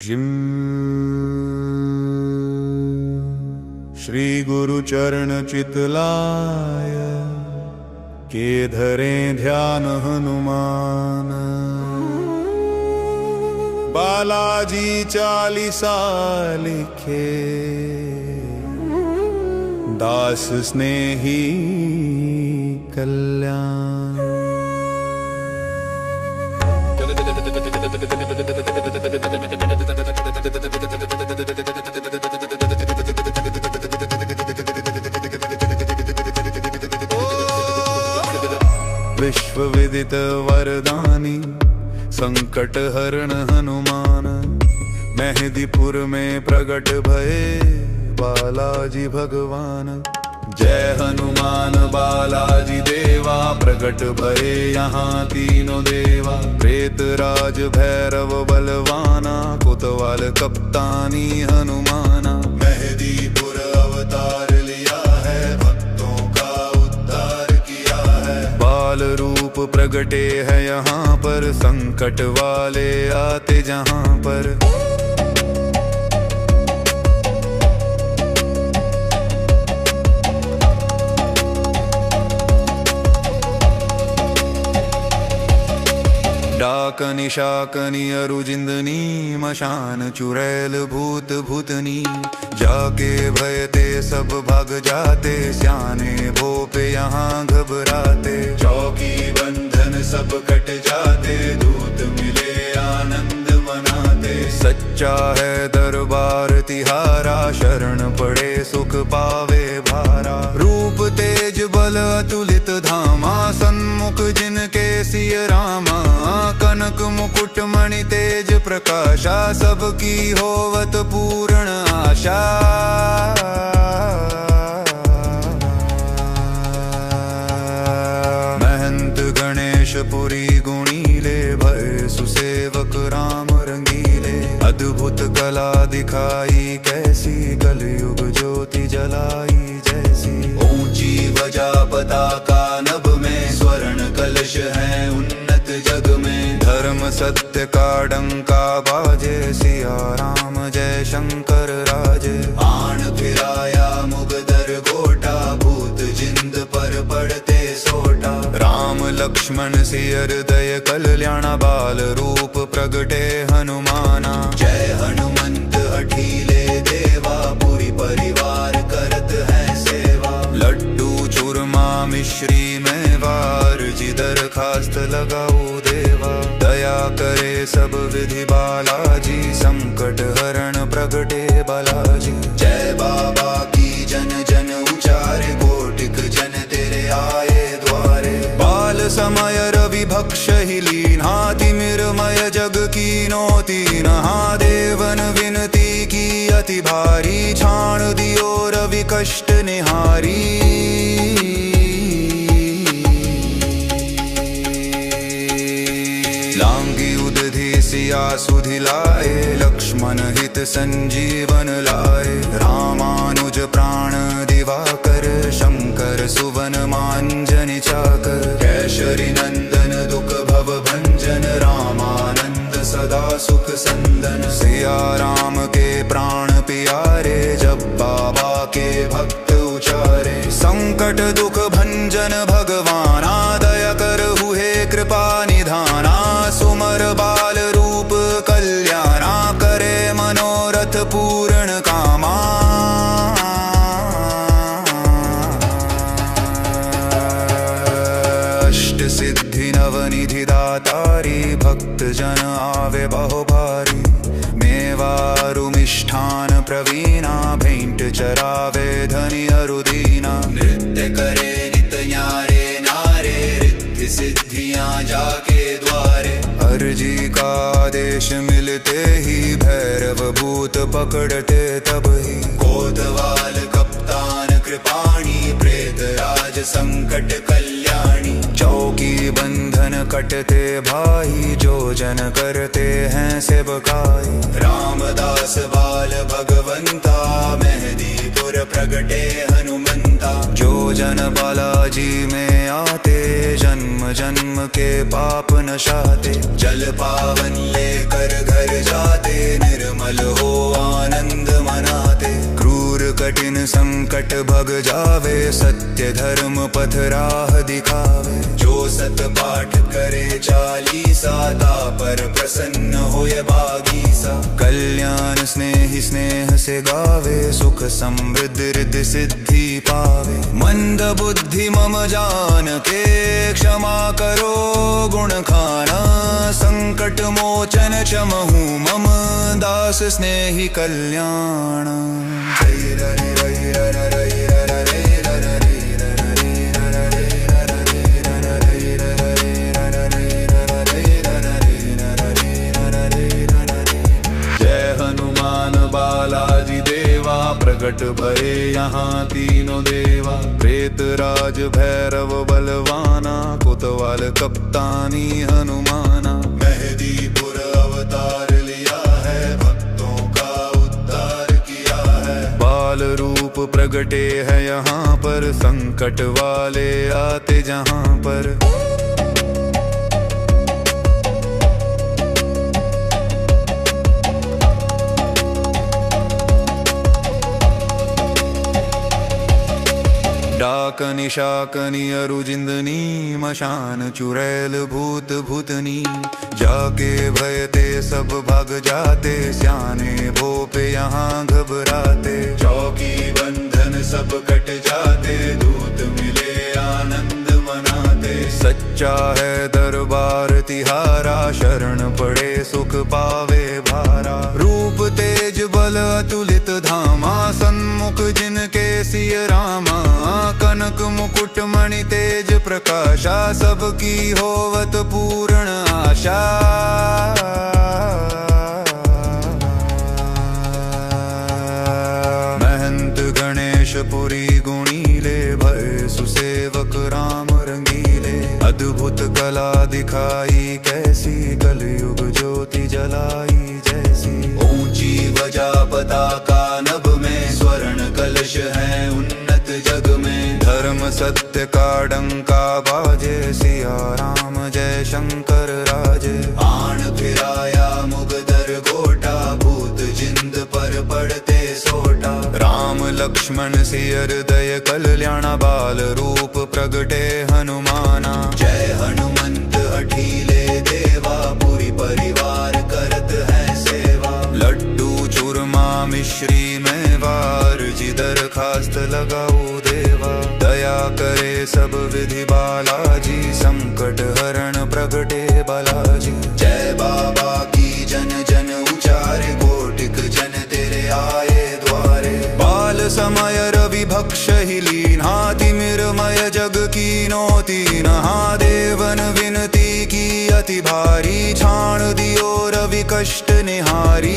Gym Shri गुरु चरण चितलाय के धरे ध्यान हनुमान। बालाजी चालीसा लिखे दास स्नेही कल्याण। विश्व विदित वरदानी संकट हरण हनुमान। मेहदीपुर में प्रगट भये बालाजी भगवान। जय हनुमान बालाजी देवा, प्रगट भये यहाँ तीनों देवा। प्रेत राज भैरव बलवाना, कोतवाल कप्तानी हनुमाना। मेहदीपुर अवतार लिया है, भक्तों का उद्धार किया है। बाल रूप प्रगटे है यहाँ पर, संकट वाले आते जहाँ पर। डाकनी शाकनी अरुजिंदनी, मशान चुड़ैल भूत भूतनी। जाके भयते सब भाग जाते, स्याने भोपे यहाँ घबराते। चौकी बंधन सब कट जाते, दूत मिले आनंद मनाते। सच्चा है दरबार तिहारा, शरण पड़े सुख पावे भारा। रूप तेज बल अतुलित धामा, सन्मुख जिनके सिय रामा। कनक मुकुट मणि तेज प्रकाशा, सबकी होवत पूर्ण आशा। महंत गणेश पुरी गुणीले, भय सुसेवक राम रंगीले। अद्भुत कला दिखाई कैसी, कलयुग ज्योति जलाई जैसी। ऊंची बजा पताका नभ में, स्वर्ण कलश है उन्नत जग में। धर्म सत्य का डंका बाजे, सिया राम जय शंकर राजे। आन फिराया मुगदर गोटा, भूत जिंद पर पड़ते सोटा। राम लक्ष्मण सियर दय कल्याणा, बाल रूप प्रगटे हनुमाना। जय हनुमंत हठीले देवा, पूरी परिवार करत है सेवा। लड्डू चूरमा मिश्री मेवार, जी दरखास्त लगाओ देवा। दया करे सब विधि बालाजी, संकट हरण प्रगटे बालाजी। जय बाबा की जन जन उचारे, कोटिक जन तेरे आए द्वारे। बाल समय रवि भक्ष ही लीना, तिमिरमय जग कीनो तीनहा। देवन विनती की अति भारी, छाण दियो रवि कष्ट निहारी। लांगी उदधि सिया सुधि लाए, लक्ष्मण हित संजीवन लाए। रामानुज प्राण दिवाकर, शंकर सुवन मांजन चाकर। केशरी नंदन दुख भव भंजन, रामानंद सदा सुख संदन। सिया राम के प्राण प्यारे, जब बाबा के भक्त उचारे। संकट दुख भंजन भगवाना, दया कर हुए कृपा निधाना। सुमर बाल रूप कल्याणा, करे मनोरथ पूर्ण कामा। अष्ट सिद्धि नवनिधि दातारी, भक्त जन आवे बहुभारी। मेवारु मिष्ठान प्रवीणा, भेंट चरावे धनी अरुदीना। नृत्य करे नित न्यारे नारे, रिद्धि सिद्धियां जाके द्वारे। अर्जी का आदेश मिलते ही, भैरव भूत पकड़ते तब ही। कोतवाल कप्तान कृपाणी, प्रेत राज संकट कल्याणी। चौकी बंधन कटते भाई, जो जन करते हैं सेवकाई। रामदास बाल भगवंता, मेहदीपुर प्रगटे हनुमंता। जो जन बालाजी में आते, जन्म जन्म के पाप नशाते। जल पावन लेकर घर जाते, निर्मल हो आनंद मनाते। क्रूर कठिन संकट भग जावे, सत्य धर्म पथ राह दिखावे। जो सत पाठ करे चालीसा, पर प्रसन्न होय बागीसा। कल्याण स्नेही स्नेह से गावे, सुख समृद्धि रिद्धि सिद्धि पावे। मंद बुद्धि मम जान के, क्षमा करो गुण खाना। संकट मोचन क्षमहु मम, दास स्नेही कल्याण। बालाजी देवा, प्रकट भये यहाँ तीनों देवा। प्रेत राज भैरव बलवाना, कोतवाल कप्तानी हनुमाना। मेहदीपुर अवतार लिया है, भक्तों का उद्धार किया है। बाल रूप प्रगटे है यहाँ पर, संकट वाले आते जहाँ पर। डाकनी शाकनी अरुजिंदनी, मशान चुड़ैल भूत भूतनी। जाके भयते सब भाग जाते, स्याने भोपे यहाँ घबराते। चौकी बंधन सब कट जाते, दूत मिले आनंद मनाते। सच्चा है दरबार तिहारा, शरण पड़े सुख पावे भारा। रूप तेज बल अतुलित धामा, सन्मुख जिनके सिय रामा। कनक मुकुट मणि तेज प्रकाशा, सबकी होवत पूर्ण आशा। महंत गणेश पुरी गुणीले, भय सुसेवक राम रंगीले। अद्भुत कला दिखाई कैसी, कलयुग ज्योति जलाई जैसी। ऊंची बजा पताका नभ में, स्वर्ण कलश है उन्नत जग में। धर्म सत्य का डंका बाजे, सिया राम जय शंकर राजे। आन फिराया मुगदर गोटा, भूत जिंद पर पड़ते सोटा। राम लक्ष्मण सियर दय कल्याणा, बाल रूप प्रगटे हनुमाना। जय हनुमंत हठीले देवा, पूरी परिवार करत है सेवा। लड्डू चूरमा मिश्री मेवार, जी दरखास्त लगाओ देवा। दया करे सब विधि बालाजी, संकट हरण प्रगटे बालाजी। जय बाबा की जन जन उचारे, कोटिक जन तेरे आए द्वारे। बाल समय रवि भक्ष ही लीना, तिमिरमय जग की नोती नहा। देवन विनती की अति भारी, छाण दियो रवि कष्ट निहारी।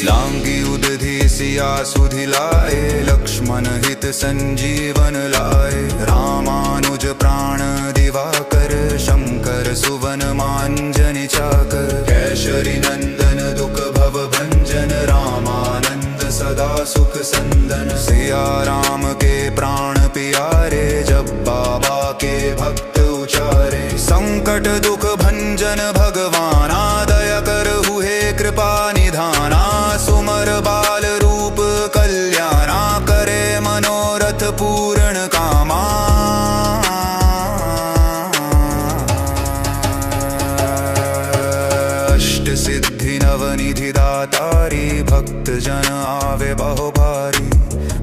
लांगी उदधि सिया सुधि लाए, लक्ष्मण हित संजीवन लाए। रामानुज प्राण दिवाकर, शंकर सुवन मांजनि चाकर। केशरी नंदन दुख भव भंजन, रामानंद सदा सुख संदन। सिया राम के प्राण प्यारे, जब बाबा के भक्त उचारे। संकट दुख भंजन भगवाना, दया कर हुए कृपा निधाना। सुमर बाल रूप कल्याणा, करे मनोरथ पूर्ण कामा। अष्ट सिद्धि नवनिधि दातारी, भक्त जन आवे बहुभारी।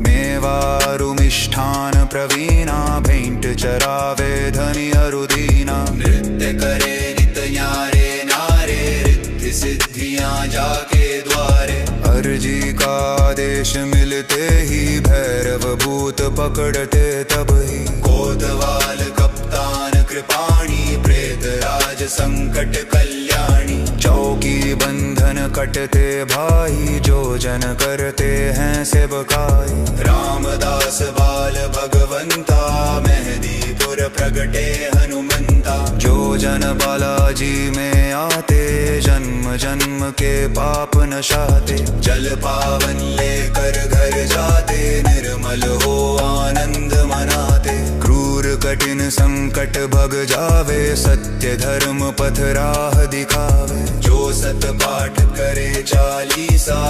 मेवारु मिष्ठान प्रवीणा, भेंट चरावे धनि अरुदीना। नृत्य करे नित न्यारे नारे, रिद्धि सिद्धियां जाके द्वारे। अर्जी का आदेश मिलते ही, भैरव भूत पकड़ते तब ही। कोतवाल कप्तान कृपाणी, प्रेत राज संकट कल्याणी। चौकी बंधन कटते भाई, जो जन करते हैं सेवकाई। रामदास बाल भगवंता, मेहदीपुर प्रगटे हनुमंता। जो जन बालाजी में आते, जन्म जन्म के पाप नशाते, जल पावन लेकर घर जाते, निर्मल हो आनंद मनाते। क्रूर कठिन संकट भग जावे, सत्य धर्म पथ राह दिखावे। जो सत पाठ करे चालीसा,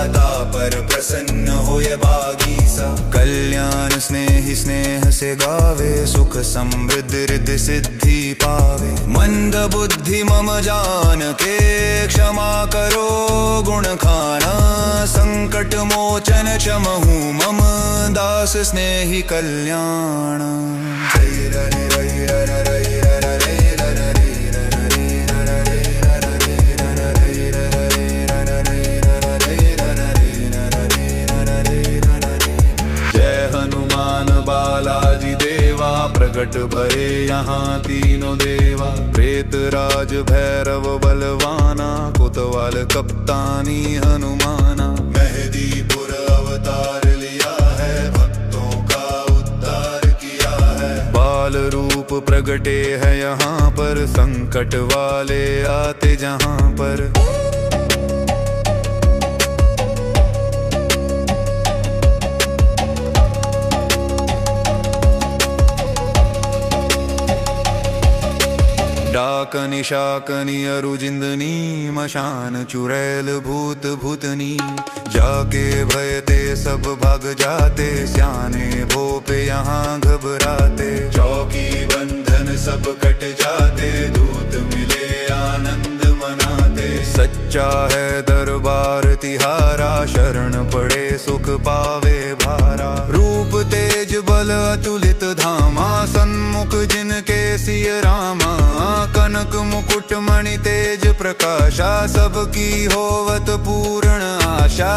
पर प्रसन्न होय बागीसा। कल्याण स्नेही स्नेह से गावे, सुख समृद्धि रिद्धि सिद्धि पावे। मंद बुद्धि मम जान के, क्षमा करो गुण खाना। संकट मोचन क्षमहु मम, दास स्नेही कल्याण। बालाजी देवा, प्रकट भये यहाँ तीनों देवा। प्रेत राज भैरव बलवाना, कोतवाल कप्तानी हनुमाना। मेहदीपुर अवतार लिया है, भक्तों का उद्धार किया है। बाल रूप प्रगटे है यहाँ पर, संकट वाले आते जहाँ पर। डाकनी शाकनी अरुजिंदनी, मशान चुड़ैल भूत भूतनी। जाके भयते सब भाग जाते, स्याने भोपे यहाँ घबराते। चौकी बंधन सब कट जाते, दूत मिले आनंद मनाते। सच्चा है दरबार तिहारा, शरण पड़े सुख पावे भारा। रूप तेज बल अतुलित धामा, सन्मुख जिनके सिय रामा। कनक मुकुट मणि तेज प्रकाशा, सबकी होवत पूर्ण आशा।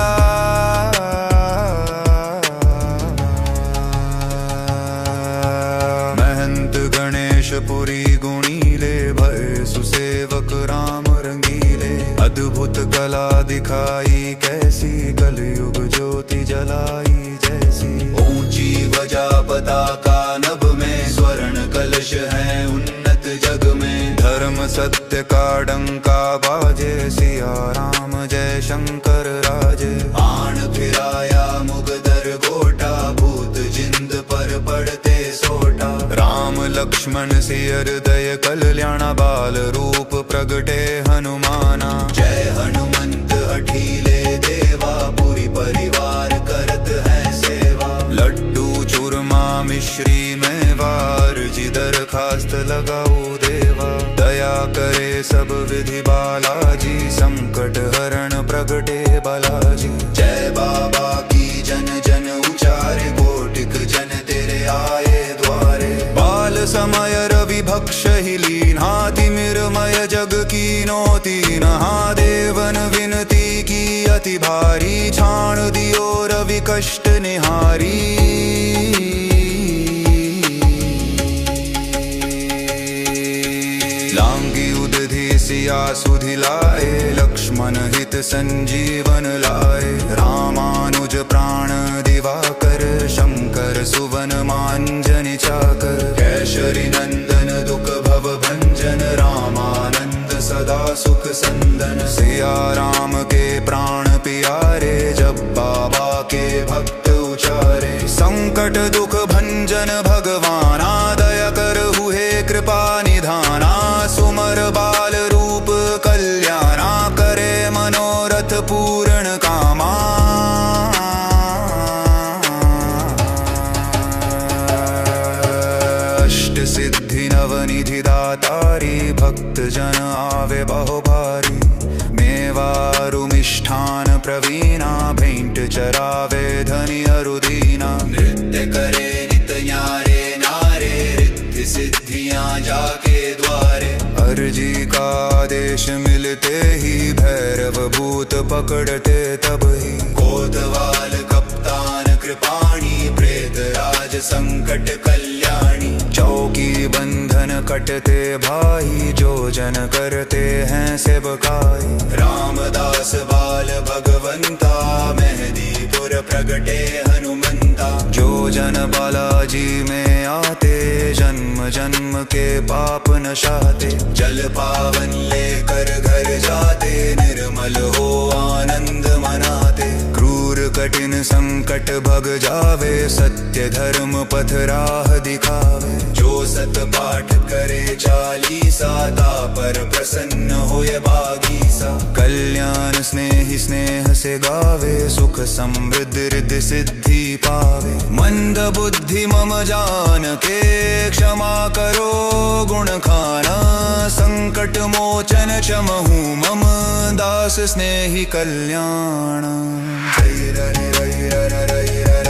महंत गणेश पुरी गुणीले, भय सुसेवक राम रंगीले। अद्भुत कला दिखाई कैसी, कलयुग ज्योति जलाई जैसी। ऊंची बजा पताका नभ में, स्वर्ण कलश है उन्नत जग में। धर्म सत्य का डंका बाजे, सिया राम जय शंकर राजे। आन फिराया मुगदर गोटा, भूत जिंद पर पड़ते सोटा। राम लक्ष्मण सियर दय कल्याणा, बाल रूप प्रगटे हनुमाना। जय हनुमंत हठीले देवा, पूरी परिवार करत है सेवा। लड्डू चूरमा मिश्री मेवार, जी दरखास्त लगाओ देवा। दया करे सब विधि बालाजी, संकट हरण प्रगटे बालाजी। जय बाबा की जन जन उचारे, कोटिक जन तेरे आए द्वारे। बाल समय रवि भक्ष ही लीना, तिमिरमय जग की नोतीनहा। देवन विनती की अति भारी, छाण दियो रवि कष्ट निहारी। लांगी उदधि सिया सुधि लाए, लक्ष्मण हित संजीवन लाए। रामानुज प्राण दिवाकर, शंकर सुवन मांजन चाकर। केशरी नंदन दुख भव भंजन, रामानंद सदा सुख संदन। सिया राम के प्राण प्यारे, जब बाबा के भक्त उचारे। संकट दुख भंजन भगवाना, दया कर हुए कृपा निधाना। सुमर बाल रूप कल्याणा, करे मनोरथ पूर्ण कामा। अष्ट सिद्धि नवनिधि दातारी, भक्त जन आवे बहुभारी। मेवारु मिष्ठान प्रवीणा, भेंट चरावे धनी अरुदीना। नृत्य करे नित न्यारे नारे, रिद्धि सिद्धियां जाके द्वारे। अर्जी का आदेश मिलते ही, भैरव भूत पकड़ते तब ही। कोतवाल कप्तान कृपाणी, प्रेत राज संकट कल्याणी। चौकी बंधन कटते भाई, जो जन करते हैं सेवकाई। रामदास बाल भगवंता, मेहदीपुर प्रगटे हनुमंता। जो जन बालाजी में आते, जन्म जन्म के पाप नशाते। जल पावन लेकर घर जाते, निर्मल हो आनंद मनाते। क्रूर कठिन संकट भग जावे, सत्य धर्म पथ राह दिखावे। जो सत पाठ करे चालीसा, पर प्रसन्न होए बागीसा। कल्याण स्नेही स्नेह से गावे, सुख समृद्धि रिद्धि सिद्धि पावे। मंद बुद्धि मम जान के, क्षमा करो गुण खाना। संकट मोचन क्षमहु मम, दास स्नेही कल्याण। रई रई रई रई रई रई